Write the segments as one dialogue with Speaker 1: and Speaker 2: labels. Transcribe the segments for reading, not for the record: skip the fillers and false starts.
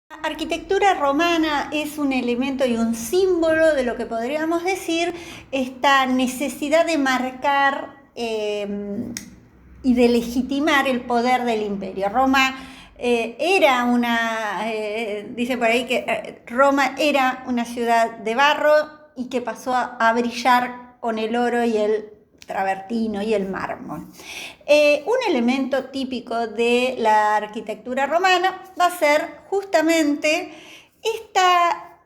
Speaker 1: La arquitectura romana es un elemento y un símbolo de lo que podríamos decir esta necesidad de marcar y de legitimar el poder del imperio. Roma era dice por ahí que Roma era una ciudad de barro y que pasó a brillar con el oro y el travertino y el mármol. Un elemento típico de la arquitectura romana va a ser justamente esta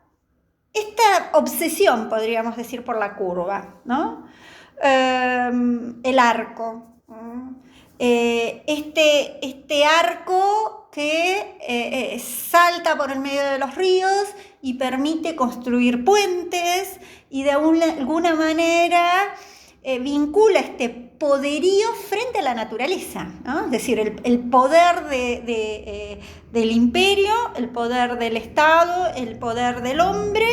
Speaker 1: obsesión, podríamos decir, por la curva, ¿no? El arco. Este arco que salta por el medio de los ríos y permite construir puentes y de alguna manera vincula este poderío frente a la naturaleza, ¿no? Es decir, el poder del imperio, el poder del Estado, el poder del hombre,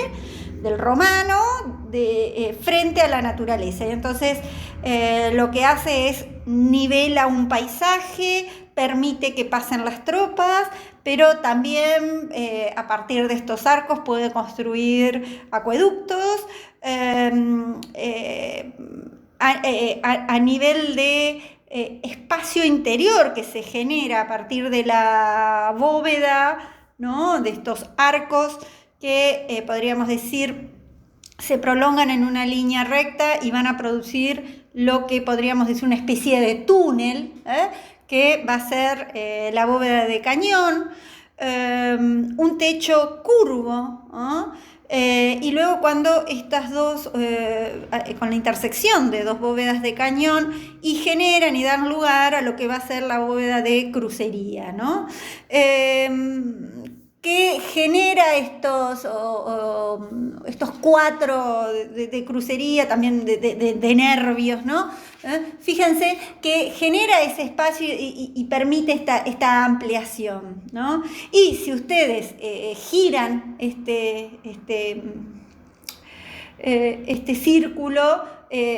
Speaker 1: del romano, frente a la naturaleza. Y entonces lo que hace es nivela un paisaje, permite que pasen las tropas, pero también a partir de estos arcos puede construir acueductos, a nivel de espacio interior que se genera a partir de la bóveda, ¿no? De estos arcos que podríamos decir se prolongan en una línea recta y van a producir lo que podríamos decir una especie de túnel, que va a ser la bóveda de cañón, un techo curvo, ¿no? Y luego cuando estas dos, con la intersección de dos bóvedas de cañón y generan y dan lugar a lo que va a ser la bóveda de crucería, ¿no? Que genera estos cuatro de crucería, también de nervios, ¿no? Fíjense que genera ese espacio y permite esta ampliación, ¿no? Y si ustedes giran este círculo,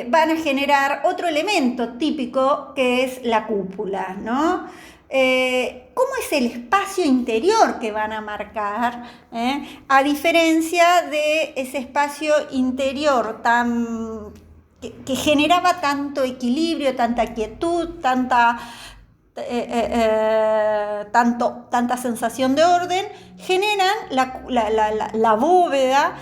Speaker 1: van a generar otro elemento típico que es la cúpula, ¿no? ¿Cómo es el espacio interior que van a marcar? A diferencia de ese espacio interior que generaba tanto equilibrio, tanta quietud, tanta sensación de orden, generan la bóveda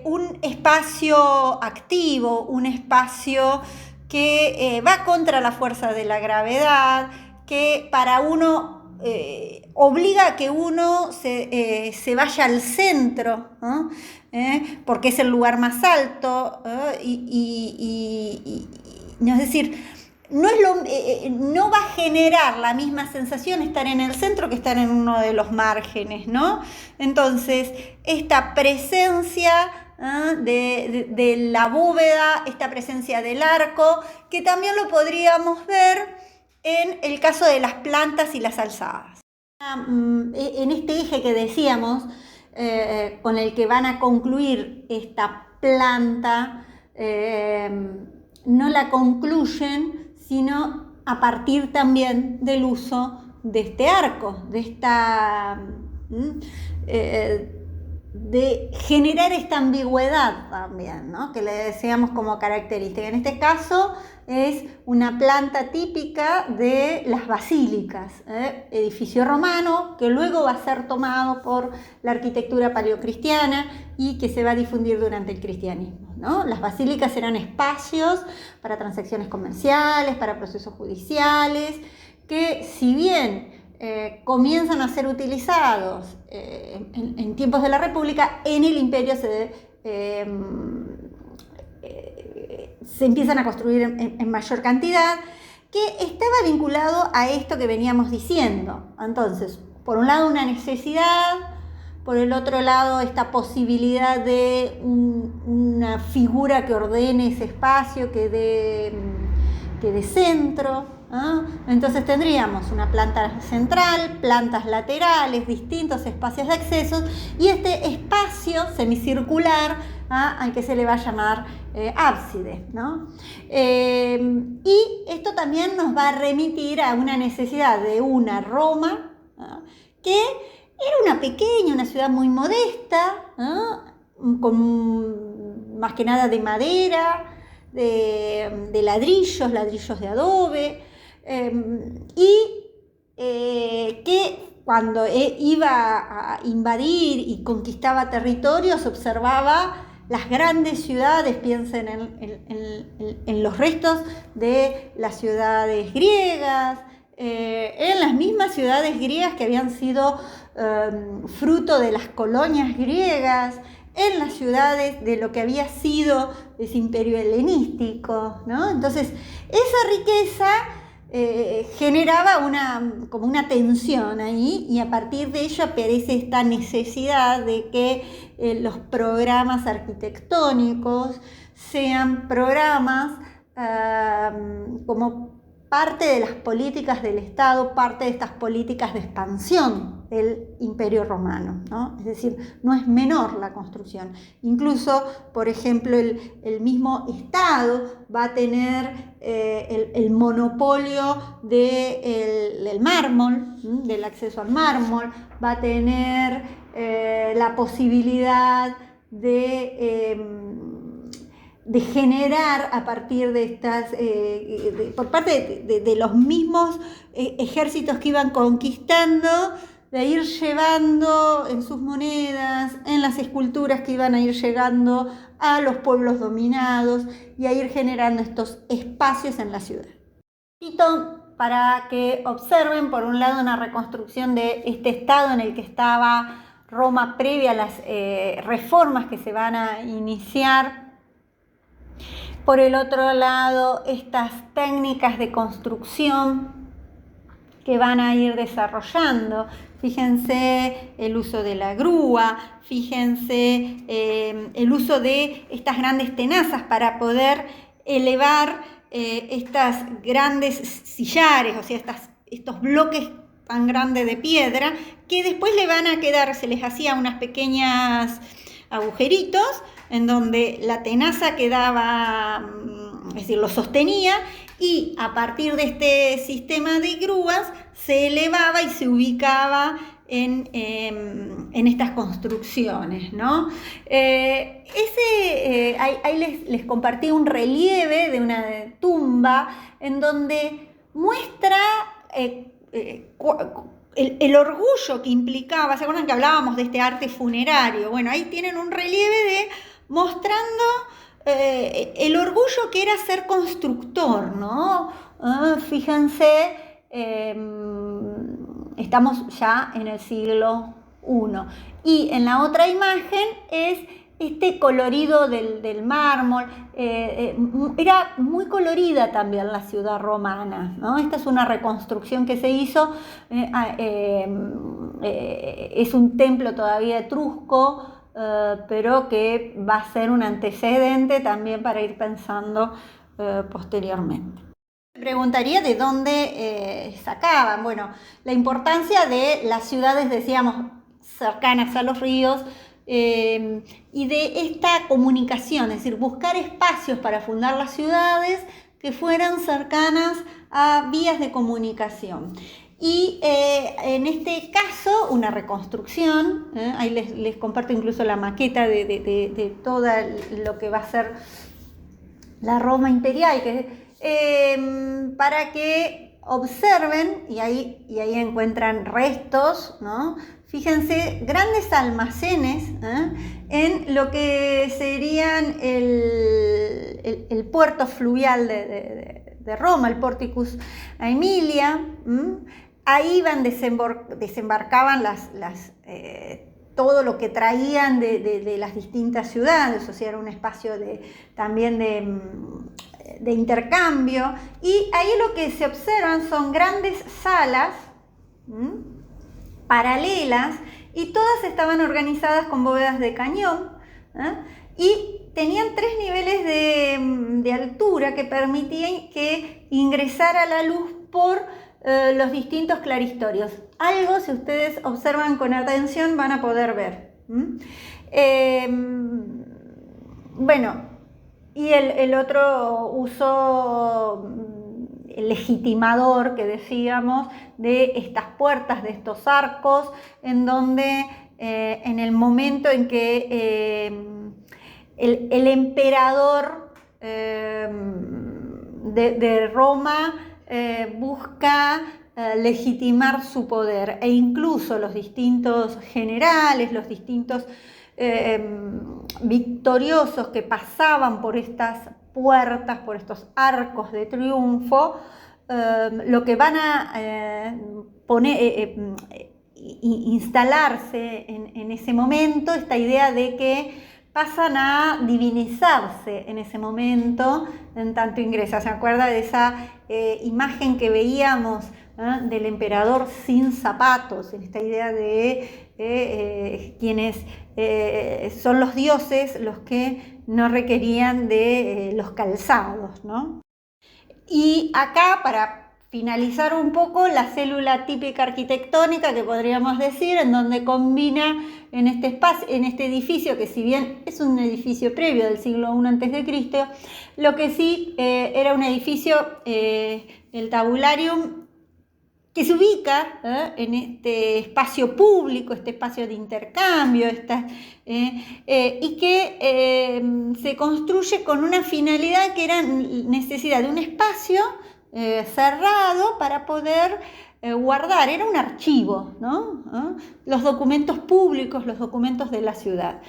Speaker 1: un espacio activo, un espacio que va contra la fuerza de la gravedad, que para uno obliga a que uno se vaya al centro, ¿no? Porque es el lugar más alto, es decir, no va a generar la misma sensación estar en el centro que estar en uno de los márgenes, ¿no? Entonces, esta presencia de la bóveda, esta presencia del arco, que también lo podríamos ver en el caso de las plantas y las alzadas. En este eje que decíamos, con el que van a concluir esta planta, no la concluyen, sino a partir también del uso de este arco, de generar esta ambigüedad también, ¿no? Que le decíamos como característica. En este caso es una planta típica de las basílicas, edificio romano que luego va a ser tomado por la arquitectura paleocristiana y que se va a difundir durante el cristianismo, ¿no? Las basílicas eran espacios para transacciones comerciales, para procesos judiciales, que si bien comienzan a ser utilizados en tiempos de la República, en el imperio se empiezan a construir en mayor cantidad, que estaba vinculado a esto que veníamos diciendo. Entonces, por un lado una necesidad, por el otro lado esta posibilidad de una figura que ordene ese espacio, que dé centro. Entonces tendríamos una planta central, plantas laterales, distintos espacios de acceso y este espacio semicircular al que se le va a llamar ábside, ¿no? Y esto también nos va a remitir a una necesidad de una Roma que Era una ciudad muy modesta, ¿no? Con más que nada de madera, de ladrillos de adobe, que cuando iba a invadir y conquistaba territorios observaba las grandes ciudades, piensen en los restos de las ciudades griegas, en las mismas ciudades griegas que habían sido fruto de las colonias griegas, en las ciudades de lo que había sido ese imperio helenístico, ¿no? Entonces, esa riqueza generaba como una tensión ahí, y a partir de ello aparece esta necesidad de que los programas arquitectónicos sean programas como parte de las políticas del Estado, parte de estas políticas de expansión del Imperio Romano, ¿no? Es decir, no es menor la construcción. Incluso, por ejemplo, el mismo Estado va a tener el monopolio del mármol, del acceso al mármol, va a tener la posibilidad de generar a partir de estas, por parte de los mismos ejércitos que iban conquistando, de ir llevando en sus monedas, en las esculturas que iban a ir llegando a los pueblos dominados, y a ir generando estos espacios en la ciudad. Para que observen, por un lado, una reconstrucción de este estado en el que estaba Roma previa a las reformas que se van a iniciar. Por el otro lado, estas técnicas de construcción que van a ir desarrollando. Fíjense el uso de la grúa, fíjense el uso de estas grandes tenazas para poder elevar estas grandes sillares, o sea, estos bloques tan grandes de piedra, que después le van a quedar, se les hacía unas pequeñas agujeritos en donde la tenaza quedaba, es decir, lo sostenía, y a partir de este sistema de grúas se elevaba y se ubicaba en estas construcciones, ¿no? Ahí les compartí un relieve de una tumba en donde muestra el orgullo que implicaba. ¿Se acuerdan que hablábamos de este arte funerario? Bueno, ahí tienen un relieve mostrando el orgullo que era ser constructor, ¿no? Fíjense, estamos ya en el siglo I. Y en la otra imagen es este colorido del mármol. Era muy colorida también la ciudad romana, ¿no? Esta es una reconstrucción que se hizo, es un templo todavía etrusco, pero que va a ser un antecedente también para ir pensando posteriormente. Me preguntaría de dónde sacaban. Bueno, la importancia de las ciudades, decíamos, cercanas a los ríos, y de esta comunicación, es decir, buscar espacios para fundar las ciudades que fueran cercanas a vías de comunicación. Y en este caso, una reconstrucción, ahí les comparto incluso la maqueta de todo lo que va a ser la Roma imperial, para que observen, y ahí encuentran restos, ¿no? Fíjense, grandes almacenes en lo que serían el puerto fluvial de Roma, el Porticus Aemilia. Ahí desembarcaban todo lo que traían de las distintas ciudades, o sea, era un espacio también de intercambio. Y ahí lo que se observan son grandes salas paralelas, y todas estaban organizadas con bóvedas de cañón, y tenían 3 niveles de altura que permitían que ingresara la luz por los distintos claristorios. Algo, si ustedes observan con atención, van a poder ver. Bueno, y el otro usó legitimador que decíamos de estas puertas, de estos arcos, en donde en el momento en que el emperador de Roma busca legitimar su poder, e incluso los distintos generales, los distintos victoriosos que pasaban por estas puertas, por estos arcos de triunfo, lo que van a instalarse en ese momento, esta idea de que pasan a divinizarse en ese momento en tanto ingresa. ¿Se acuerda de esa imagen que veíamos del emperador sin zapatos? En esta idea de quienes son los dioses los que no requerían de los calzados, ¿no? Y acá, para finalizar un poco, la célula típica arquitectónica, que podríamos decir, en donde combina en este espacio, en este edificio, que si bien es un edificio previo del siglo I a.C., lo que sí era un edificio, el tabularium, que se ubica en este espacio público, este espacio de intercambio, y que se construye con una finalidad que era necesidad de un espacio cerrado para poder guardar, era un archivo, ¿no? Los documentos públicos, los documentos de la ciudad.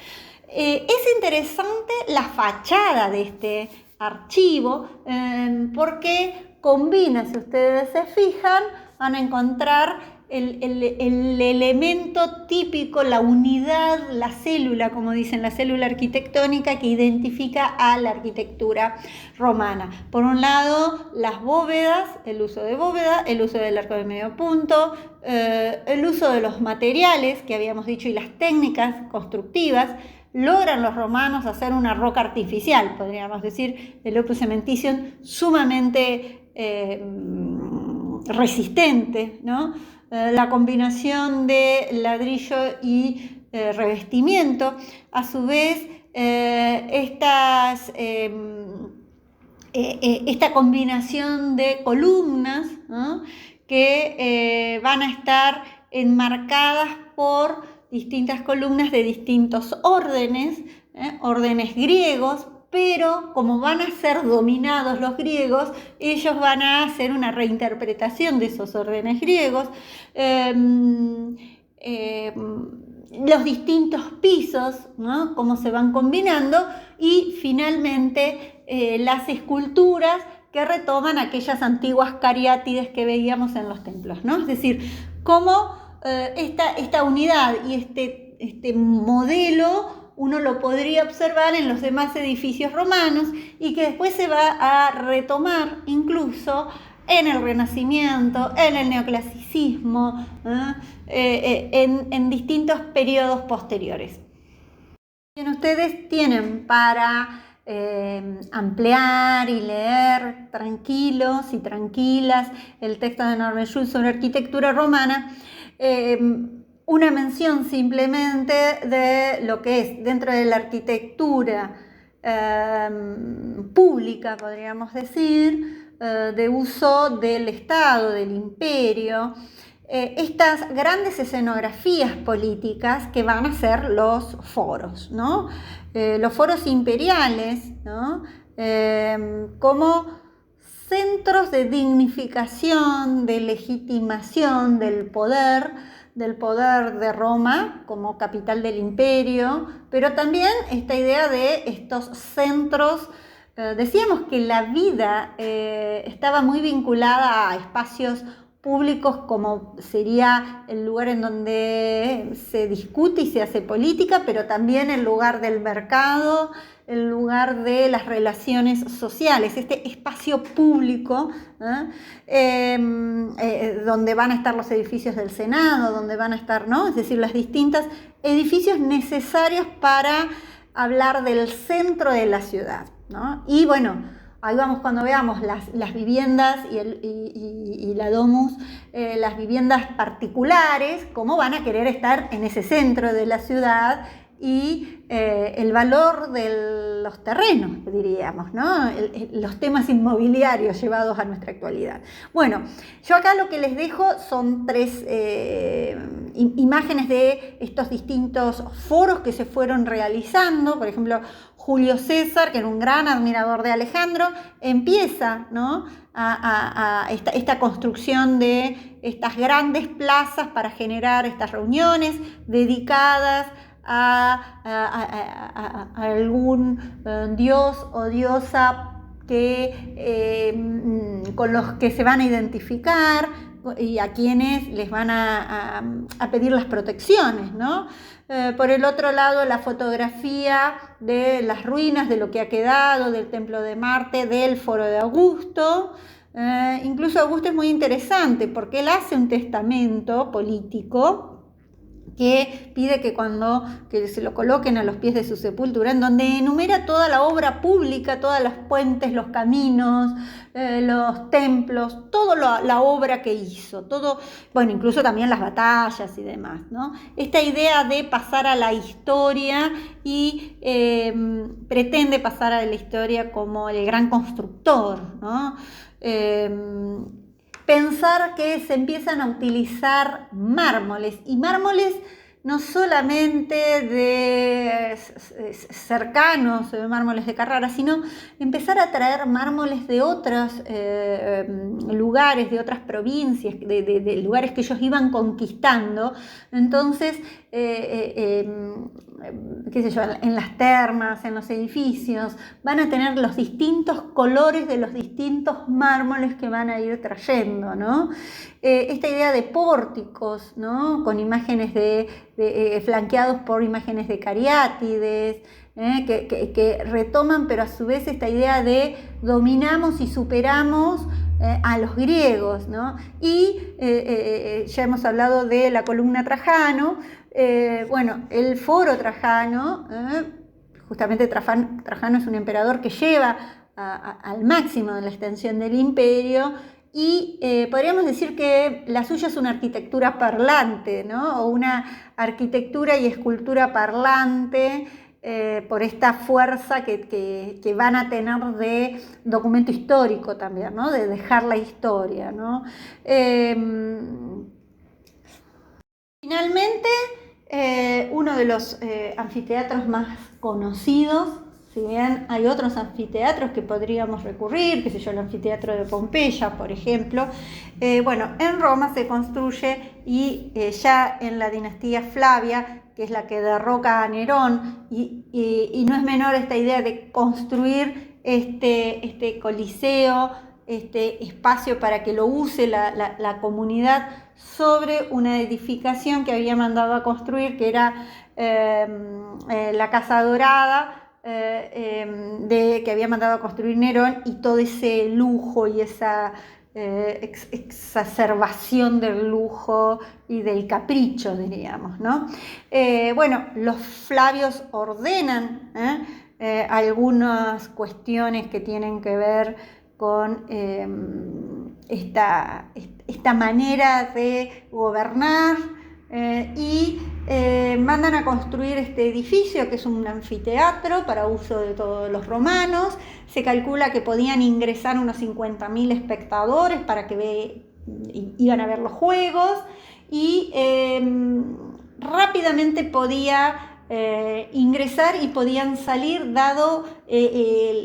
Speaker 1: Es interesante la fachada de este archivo porque combina, si ustedes se fijan, van a encontrar el elemento típico, la unidad, la célula, como dicen, la célula arquitectónica que identifica a la arquitectura romana. Por un lado, las bóvedas, el uso de bóveda, el uso del arco de medio punto, el uso de los materiales que habíamos dicho y las técnicas constructivas. Logran los romanos hacer una roca artificial, podríamos decir, el opus cementitium, sumamente resistente, ¿no? La combinación de ladrillo y revestimiento, a su vez esta combinación de columnas, ¿no? Que van a estar enmarcadas por distintas columnas de distintos órdenes, órdenes griegos, pero como van a ser dominados los griegos, ellos van a hacer una reinterpretación de esos órdenes griegos. Los distintos pisos, ¿no? Cómo se van combinando, y finalmente las esculturas que retoman aquellas antiguas cariátides que veíamos en los templos, ¿no? Es decir, cómo esta unidad y este modelo uno lo podría observar en los demás edificios romanos y que después se va a retomar incluso en el Renacimiento, en el Neoclasicismo, en distintos periodos posteriores. Bien, ustedes tienen para ampliar y leer tranquilos y tranquilas el texto de Norman Schultz sobre arquitectura romana, una mención simplemente de lo que es dentro de la arquitectura pública, podríamos decir, de uso del Estado, del imperio, estas grandes escenografías políticas que van a ser los foros, ¿no? Los foros imperiales, ¿no? Como centros de dignificación, de legitimación del poder de Roma como capital del imperio, pero también esta idea de estos centros. Decíamos que la vida estaba muy vinculada a espacios públicos, como sería el lugar en donde se discute y se hace política, pero también el lugar del mercado, el lugar de las relaciones sociales, este espacio público, donde van a estar los edificios del Senado, donde van a estar, ¿no? Es decir, los distintos edificios necesarios para hablar del centro de la ciudad, ¿no? Y bueno, ahí vamos cuando veamos las viviendas y la domus, las viviendas particulares, cómo van a querer estar en ese centro de la ciudad, y el valor de los terrenos, diríamos, ¿no? Los temas inmobiliarios llevados a nuestra actualidad. Bueno, yo acá lo que les dejo son 3 imágenes de estos distintos foros que se fueron realizando. Por ejemplo, Julio César, que era un gran admirador de Alejandro, empieza, ¿no?, a esta construcción de estas grandes plazas para generar estas reuniones dedicadas a algún dios o diosa con los que se van a identificar y a quienes les van a pedir las protecciones, ¿no? Por el otro lado, la fotografía de las ruinas, de lo que ha quedado del Templo de Marte, del Foro de Augusto. Incluso Augusto es muy interesante porque él hace un testamento político que pide que se lo coloquen a los pies de su sepultura, en donde enumera toda la obra pública, todos los puentes, los caminos, los templos, toda la obra que hizo, todo, bueno, incluso también las batallas y demás, ¿no? Esta idea de pasar a la historia y pretende pasar a la historia como el gran constructor, ¿no? Pensar que se empiezan a utilizar mármoles, y mármoles no solamente de cercanos, mármoles de Carrara, sino empezar a traer mármoles de otros lugares, de otras provincias, de lugares que ellos iban conquistando. Entonces, qué sé yo, en las termas, en los edificios, van a tener los distintos colores de los distintos mármoles que van a ir trayendo, ¿no? Esta idea de pórticos, ¿no?, con imágenes flanqueados por imágenes de cariátides, que retoman, pero a su vez esta idea de dominamos y superamos a los griegos, ¿no? Y ya hemos hablado de la columna Trajano. Bueno, el foro Trajano, justamente Trajano es un emperador que lleva al máximo de la extensión del imperio, y podríamos decir que la suya es una arquitectura parlante, ¿no?, o una arquitectura y escultura parlante, por esta fuerza que van a tener de documento histórico también, ¿no?, de dejar la historia, ¿no? Finalmente, uno de los anfiteatros más conocidos, si bien hay otros anfiteatros que podríamos recurrir, qué sé yo, el anfiteatro de Pompeya, por ejemplo, bueno, en Roma se construye, y ya en la dinastía Flavia, que es la que derroca a Nerón, y no es menor esta idea de construir este coliseo, este espacio para que lo use la comunidad, sobre una edificación que había mandado a construir, que era la Casa Dorada, que había mandado a construir Nerón, y todo ese lujo y esa exacerbación del lujo y del capricho, diríamos, ¿no? Bueno, los Flavios ordenan algunas cuestiones que tienen que ver con esta manera de gobernar, y mandan a construir este edificio, que es un anfiteatro para uso de todos los romanos. Se calcula que podían ingresar unos 50.000 espectadores para que iban a ver los juegos, y rápidamente podía ingresar y podían salir, dado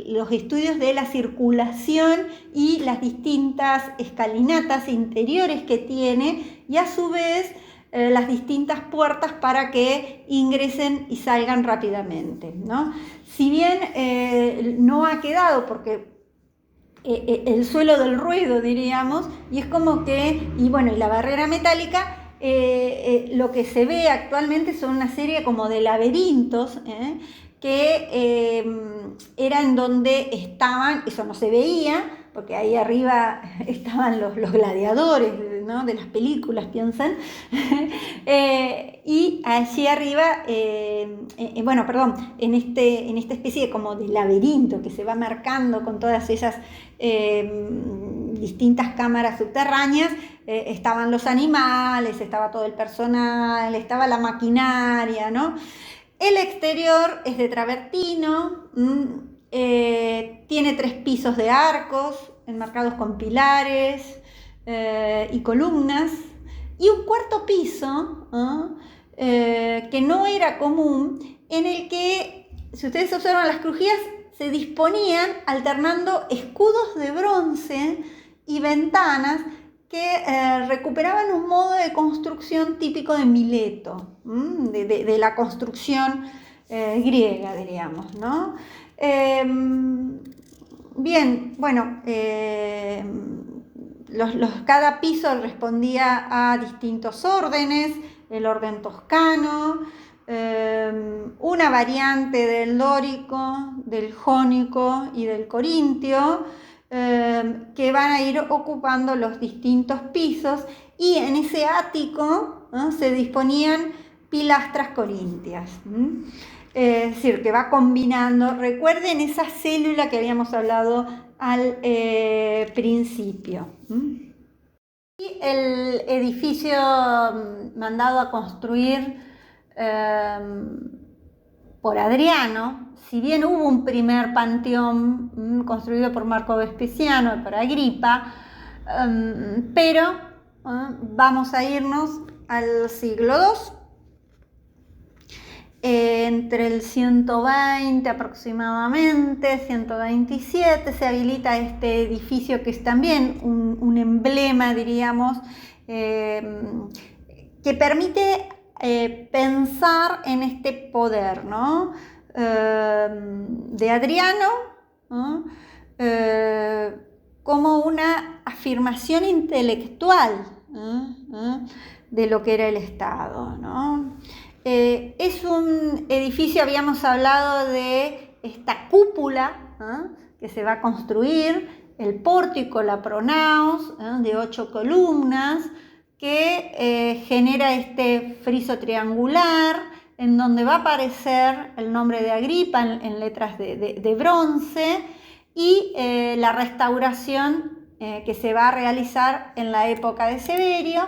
Speaker 1: los estudios de la circulación y las distintas escalinatas interiores que tiene, y a su vez las distintas puertas para que ingresen y salgan rápidamente, ¿no? Si bien no ha quedado, porque el suelo del ruedo, diríamos, y es como que, y bueno, y la barrera metálica, lo que se ve actualmente son una serie como de laberintos, que era en donde estaban, eso no se veía, porque ahí arriba estaban los gladiadores, ¿no?, de las películas, piensan, y allí arriba, bueno, perdón, en esta especie como de laberinto que se va marcando con todas esas distintas cámaras subterráneas, estaban los animales, estaba todo el personal, estaba la maquinaria, ¿no? El exterior es de travertino, tiene 3 pisos de arcos enmarcados con pilares y columnas, y un cuarto piso que no era común, en el que, si ustedes observan, las crujías se disponían alternando escudos de bronce y ventanas que recuperaban un modo de construcción típico de Mileto, de la construcción griega, diríamos, ¿no? Bien, bueno, cada piso respondía a distintos órdenes, el orden toscano, una variante del dórico, del jónico y del corintio, que van a ir ocupando los distintos pisos, y en ese ático se disponían pilastras corintias. Es decir, que va combinando, recuerden esa célula que habíamos hablado al principio. Y el edificio mandado a construir por Adriano, si bien hubo un primer panteón construido por Marco Vespasiano y por Agripa, pero vamos a irnos al siglo II. Entre el 120 aproximadamente, 127, se habilita este edificio, que es también un emblema, diríamos, que permite pensar en este poder, ¿no? De Adriano, ¿no? Como una afirmación intelectual de lo que era el Estado, ¿no? Es un edificio, habíamos hablado de esta cúpula que se va a construir, el pórtico, la pronaos, de 8 columnas, que genera este friso triangular, en donde va a aparecer el nombre de Agripa en letras de bronce, y la restauración que se va a realizar en la época de Severio.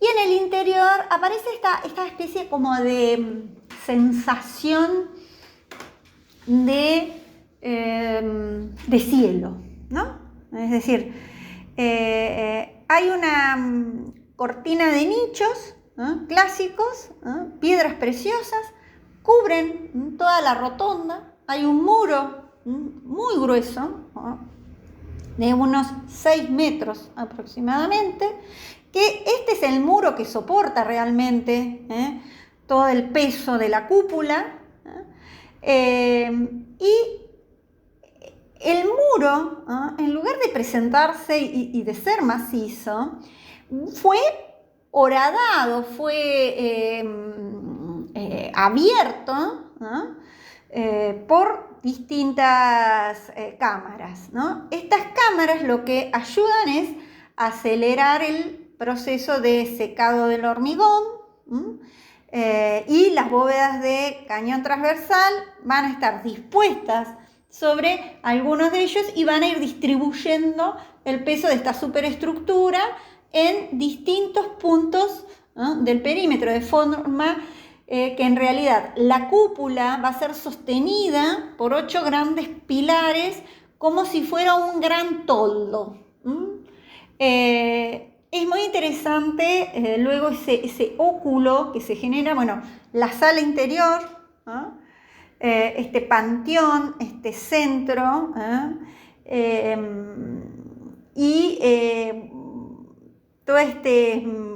Speaker 1: Y en el interior aparece esta especie como de sensación de cielo, ¿no? Es decir, hay una cortina de nichos clásicos, piedras preciosas, cubren toda la rotonda. Hay un muro muy grueso, de unos 6 metros aproximadamente, que este es el muro que soporta realmente todo el peso de la cúpula, y el muro, en lugar de presentarse y de ser macizo, fue horadado, fue abierto por distintas cámaras, ¿no? Estas cámaras lo que ayudan es a acelerar el proceso de secado del hormigón, y las bóvedas de cañón transversal van a estar dispuestas sobre algunos de ellos y van a ir distribuyendo el peso de esta superestructura en distintos puntos del perímetro, de forma que en realidad la cúpula va a ser sostenida por 8 grandes pilares, como si fuera un gran toldo. Es muy interesante luego ese óculo que se genera, bueno, la sala interior, este panteón, este centro, y todo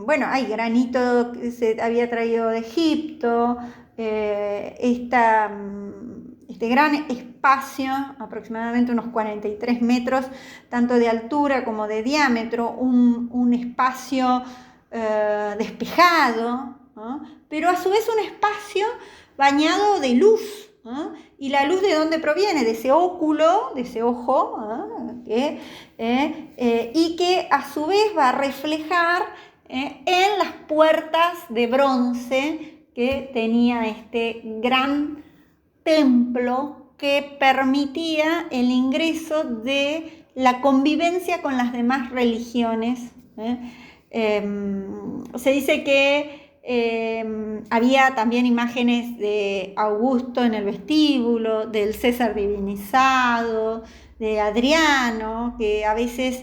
Speaker 1: bueno, hay granito que se había traído de Egipto, este gran espacio, aproximadamente unos 43 metros, tanto de altura como de diámetro, un espacio despejado, pero a su vez un espacio bañado de luz. ¿Y la luz de dónde proviene? De ese óculo, de ese ojo, y que a su vez va a reflejar en las puertas de bronce que tenía este gran templo, que permitía el ingreso de la convivencia con las demás religiones. Se dice que Había también imágenes de Augusto en el vestíbulo, del César divinizado, de Adriano, que a veces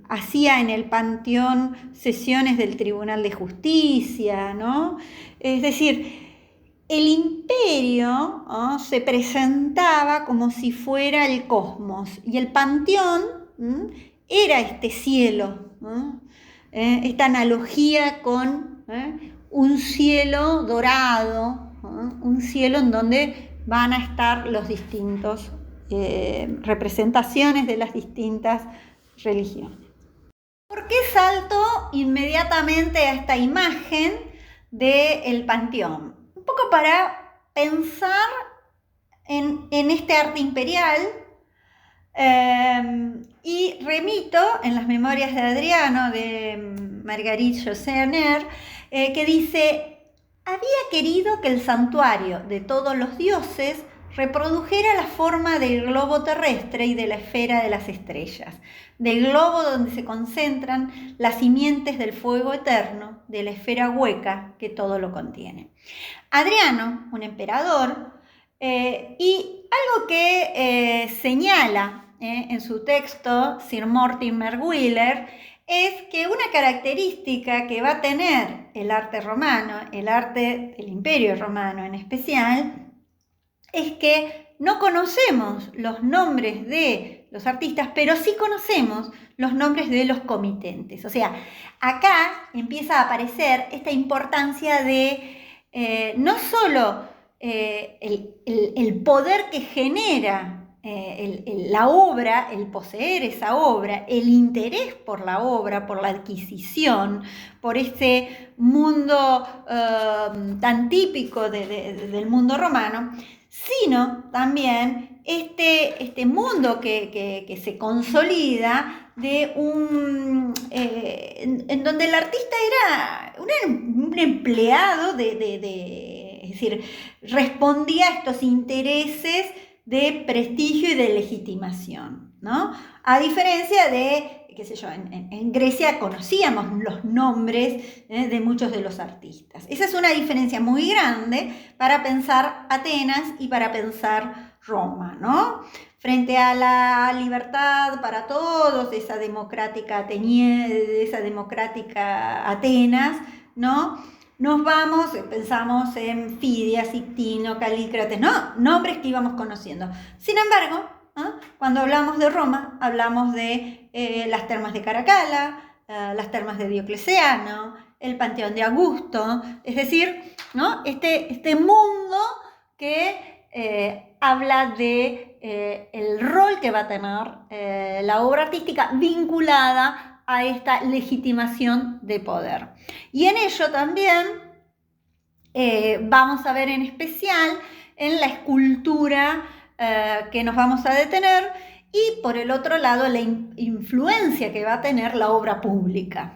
Speaker 1: hacía en el Panteón sesiones del Tribunal de Justicia, ¿no? Es decir, el imperio, ¿no?, se presentaba como si fuera el cosmos, y el panteón era este cielo, ¿no? Esta analogía con un cielo dorado, ¿no?, un cielo en donde van a estar los distintos representaciones de las distintas religiones. ¿Por qué salto inmediatamente a esta imagen del panteón? Un poco para pensar en este arte imperial, y remito en las memorias de Adriano, de Marguerite Yourcenar, que dice: había querido que el santuario de todos los dioses reprodujera la forma del globo terrestre y de la esfera de las estrellas, del globo donde se concentran las simientes del fuego eterno, de la esfera hueca que todo lo contiene. Adriano, un emperador, y algo que señala en su texto Sir Mortimer Wheeler, es que una característica que va a tener el arte romano, el arte del Imperio Romano en especial, es que no conocemos los nombres de los artistas, pero sí conocemos los nombres de los comitentes. O sea, acá empieza a aparecer esta importancia de no solo el poder que genera la obra, el poseer esa obra, el interés por la obra, por la adquisición, por ese mundo tan típico del mundo romano, sino también este mundo que se consolida de en donde el artista era un empleado es decir, respondía a estos intereses de prestigio y de legitimación, ¿no? A diferencia de, qué sé yo, en Grecia conocíamos los nombres de muchos de los artistas. Esa es una diferencia muy grande para pensar Atenas y para pensar Roma, ¿no? Frente a la libertad para todos, esa democrática Atenas, ¿no? Nos vamos, pensamos en Fidias,Ictino, Calícrates, ¿no? Nombres que íbamos conociendo. Sin embargo, ¿no?, cuando hablamos de Roma, hablamos de las termas de Caracalla, las termas de Diocleciano, el Panteón de Augusto, es decir, ¿no?, este mundo que habla de el rol que va a tener la obra artística vinculada a esta legitimación de poder. Y en ello también vamos a ver en especial en la escultura que nos vamos a detener, y por el otro lado la influencia que va a tener la obra pública.